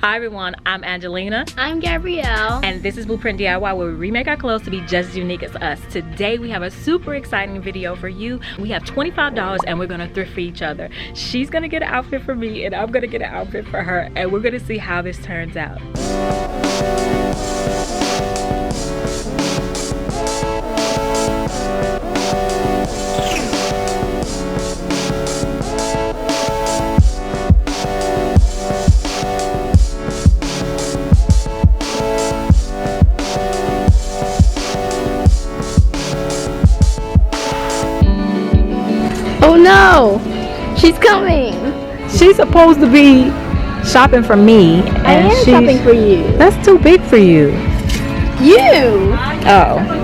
Hi everyone, I'm Angelina. I'm Gabrielle. And this is Blueprint DIY, where we remake our clothes to be just as unique as us. Today we have a super exciting video for you. We have $25 and we're gonna thrift for each other. She's gonna get an outfit for me and I'm gonna get an outfit for her, and we're gonna see how this turns out. Oh no! She's coming! She's supposed to be shopping for me. I am shopping for you. That's too big for you. You! Oh.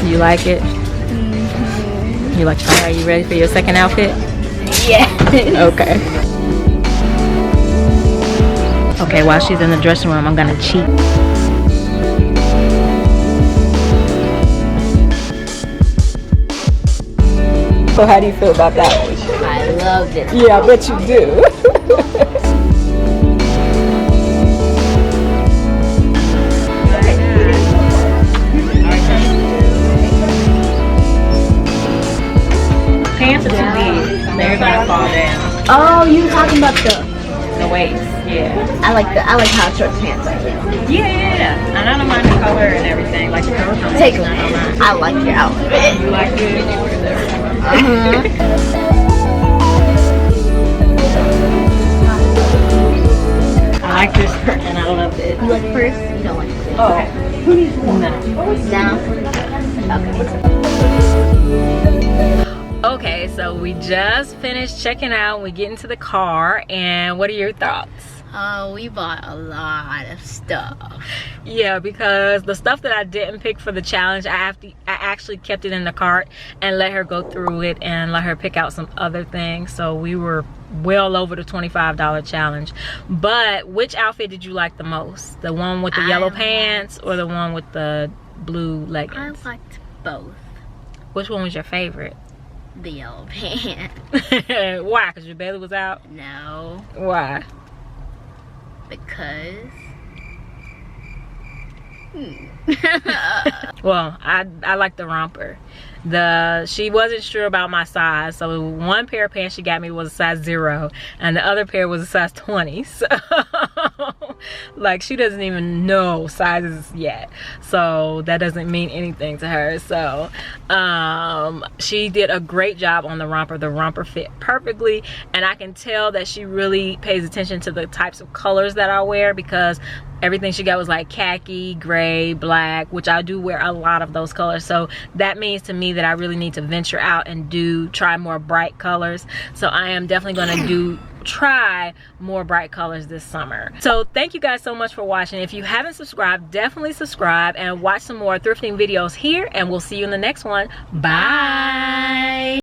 You like it? Mm-hmm. You like it? Are you ready for your second outfit? Yes. Okay. Okay, while she's in the dressing room, I'm gonna cheat. So how do you feel about that one? I loved it. Yeah, I bet you do. Pants are too big. They're gonna fall down. Oh, you were talking about the waist. Yeah. I like how short pants are. Yeah. And I don't mind the color and everything. Like the girls don't Take one. I like your outfit. You like it? I like this and I love it. You like purse? You don't like it? Oh. No. Okay, so we just finished checking out. We get into the car, and what are your thoughts? We bought a lot of stuff. Yeah, because the stuff that I didn't pick for the challenge, I actually kept it in the cart and let her go through it and let her pick out some other things. So we were well over the $25 challenge. But which outfit did you like the most? The one with the yellow pants or the one with the blue leggings? I liked both. Which one was your favorite? The yellow pants. Why? Because your belly was out? No. Why? Because well, I like the romper. She wasn't sure about my size, so one pair of pants she got me was a size 0 and the other pair was a size 20. So like, she doesn't even know sizes yet, so that doesn't mean anything to her. So she did a great job on the romper. The romper fit perfectly, and I can tell that she really pays attention to the types of colors that I wear, because everything she got was like khaki, gray, black, which I do wear a lot of those colors. So that means to me that I really need to venture out and try more bright colors. So I am definitely going to try more bright colors this summer. So thank you guys so much for watching. If you haven't subscribed, definitely subscribe and watch some more thrifting videos here, and we'll see you in the next one. Bye.